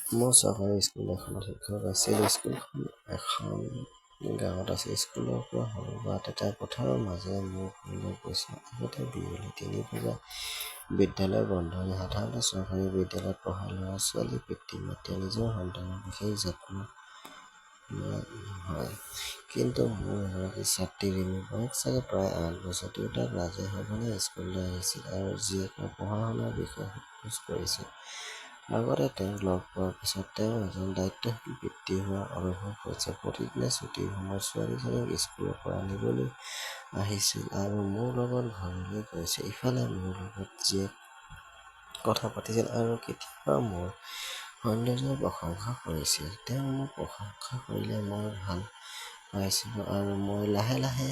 মোৰ চৰকাৰী স্কুল এখনত শিক্ষক আছিল। স্কুলখন এখন গাঁৱত আছিল। স্কুলৰ পৰা সৰু বাট এটা পথাৰৰ মাজেৰে মোৰ ঘৰলৈ গৈছিল। আগতে বিয়লি ৩ বজাত বিদ্যালয় বন্ধ হয়। সাধাৰণতে চৰকাৰী বিদ্যালয়ত পঢ়া ল'ৰা-ছোৱালীৰ পিতৃ-মাতৃয়ে নিজৰ সন্তানৰ বিশেষ যত্ন লোৱা হয়। কিন্তু মোৰ এগৰাকী ছাত্ৰী ৰিমিৰ বয়স চাগে প্ৰায় ৮ বছৰ। দেউতাক ৰাজে সঘনাই স্কুললৈ আহিছিল আৰু জীয়েকৰ পঢ়া-শুনাৰ বিষয়ে সোধ-পোছ কৰিছিল। আগতে তেওঁক লগ পোৱাৰ পিছত তেওঁ এজন দায়িত্বশীল পিতৃ হোৱাৰ অনুভৱ হৈছে। প্ৰতিদিনে ছুটীৰ সময়ত ছোৱালীজনীক স্কুলৰ পৰা নিবলৈ আহিছিল আৰু মোৰ লগত ঘৰলৈ গৈছিল। ইফালে মোৰ লগত জীয়েক কথা পাতিছিল আৰু কেতিয়াবা মোৰ সৌন্দৰ্যৰ প্ৰশংসা কৰিছিল। তেওঁ মোক প্ৰশংসা কৰিলে মই ভাল পাইছিলোঁ আৰু মই লাহে লাহে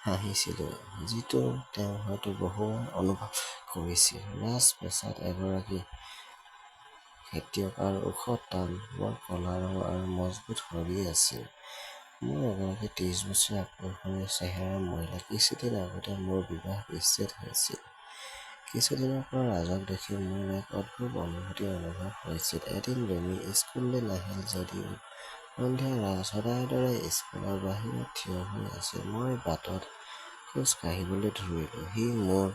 হাঁহিছিলোঁ, যিটো তেওঁ হয়তো বহুবাৰ অনুভৱ কৰিছিল। ৰাজ পেছাত এগৰাকী খেতিয়ক আৰু ওখ, টান, বৰ ক'লা ৰঙৰ আৰু মজবুত শৰীৰ আছিল। মোৰ এগৰাকী ৩০ বছৰীয়া আকৰ্ষণীয় চেহেৰাৰ মহিলা। কিছুদিন আগতে মোৰ বিবাহ বিচ্ছেদ হৈছিল। কিছুদিনৰ পৰা ৰাজক দেখি মোৰ এক অদ্ভুত অনুভূতি অনুভৱ হৈছিল। এদিন ৰিমি স্কুললৈ নাহিল যদিও সন্ধিয়া ৰাজ সদায়ৰ দৰে স্কুলৰ বাহিৰত থিয় হৈ আছিল। মই বাটত খোজ কাঢ়িবলৈ ধৰিলোঁ। সি মোৰ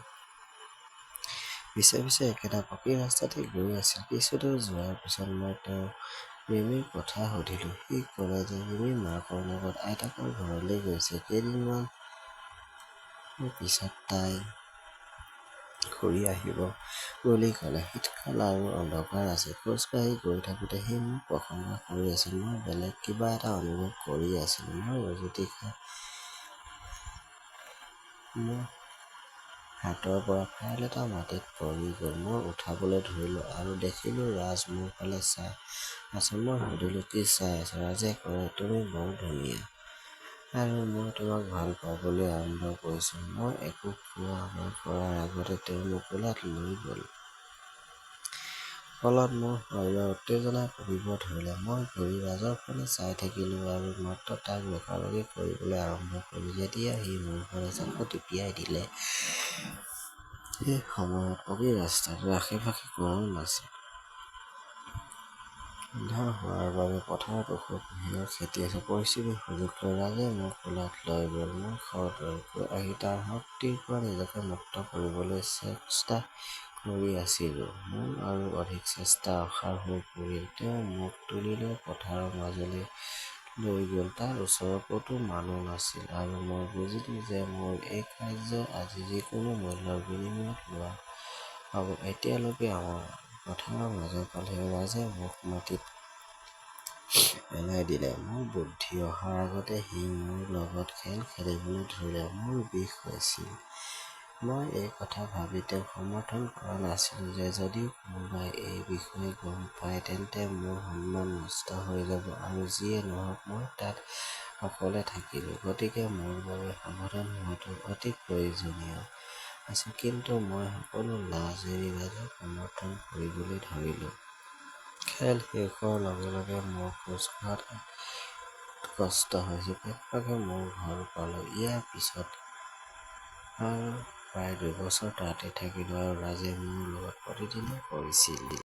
পিছে পিছে একেটা পকী ৰাস্তাতেই গৈ আছিল। কিছুদূৰ যোৱাৰ পিছত মই তেওঁক ৰিমিৰ কথা সুধিলোঁ। সি ক'লে যে ৰিমি মাকৰ লগত আইতাকৰ ঘৰলৈ গৈছে। কেইদিনমানৰ পিছত তাই ঘূৰি আহিব বুলি ক'লে। শীতকাল আৰু অন্ধকাৰ আছিল। খোজ কাঢ়ি গৈ থাকোঁতে সি মোক প্ৰশংসা কৰি আছিল। মই বেলেগ কিবা এটা অনুভৱ কৰি আছিলোঁ। মই উজুটি খাই মোৰ হাতৰ পৰা ফাইল এটা মাটিত পৰি গ'ল। মই উঠাবলৈ ধৰিলোঁ আৰু দেখিলোঁ ৰাজ মোৰ ফালে চাই আছে। মই সুধিলোঁ, কি চাই আছ? ৰাজে ক'লে, তুমি বৰ ধুনীয়া আৰু মই তোমাক ভাল পাবলৈ আৰম্ভ কৰিছোঁ। মই একো কোৱা নকৰাৰ আগতে তেওঁ মোক কোলাত লৈ গ'ল। ফলত মোৰ শৰীৰত উত্তেজনা কঁপিব ধৰিলে। মই ঘূৰি ৰাজৰ ফালে চাই থাকিলোঁ আৰু মাত্ৰ তাক ৰখাৰখি কৰিবলৈ আৰম্ভ কৰিলোঁ যেতিয়া সি মোৰ ফালে চকু টিপিয়াই দিলে। সেই সময়ত পকী ৰাস্তাটোৰ আশে-পাশে কোনো নাছিল। আন্ধাৰ হোৱাৰ বাবে পথাৰত ওখ কুঁহিয়াৰৰ খেতি আছিল। পৰিস্থিতিৰ সুযোগ লৈ ৰাজে মোক কোলাত লৈ গ'ল। মই খৰতৰকৈ আহি তাৰ শক্তিৰ পৰা নিজকে মুক্ত কৰিবলৈ চেষ্টা কৰি আছিলোঁ। মোৰ আৰু অধিক চেষ্টা অসাৰ হৈ পৰিল। তেওঁ মোক তুলি লৈ পথাৰৰ মাজলৈ লৈ গ'ল। তাত ওচৰত ক'তো মানুহ নাছিল আৰু মই বুজিলোঁ যে মোৰ এই কাৰ্য আজি যিকোনো মূল্যৰ বিনিময়ত লোৱা হ'ব। এতিয়ালৈকে আমাৰ পথাৰৰ মাজৰ ফালেও ৰাজে মোক মাটিত পেলাই দিলে। মোৰ বুদ্ধি অহাৰ আগতে সি মোৰ লগত খেল খেলিবলৈ ধৰিলে। মোৰ বিষ হৈছিল। মই এই কথা ভাবি তেওঁক সমৰ্থন কৰা নাছিলোঁ যে যদিও কোনোবাই এই বিষয়ে গম পায় তেন্তে মোৰ সন্মান নষ্ট হৈ যাব আৰু যিয়ে নহওক মই তাত অকলে থাকিলোঁ। গতিকে মোৰ বাবে সাৱধান হোৱাটো অতি প্ৰয়োজনীয় আছিল। কিন্তু মই সকলো লাজ এৰি ৰাজক সমৰ্থন কৰিবলৈ ধৰিলোঁ। খেল শেষ হোৱাৰ লগে লগে মোৰ খোজ কঢ়াত কষ্ট হৈছিল। পেক-পেকাই মোৰ ঘৰ পালোঁ। ইয়াৰ পিছত আৰু প্ৰায় ২ বছৰ তাতেই থাকিলোঁ আৰু ৰাজে মোৰ লগত প্ৰতিদিনে কৰিছিল।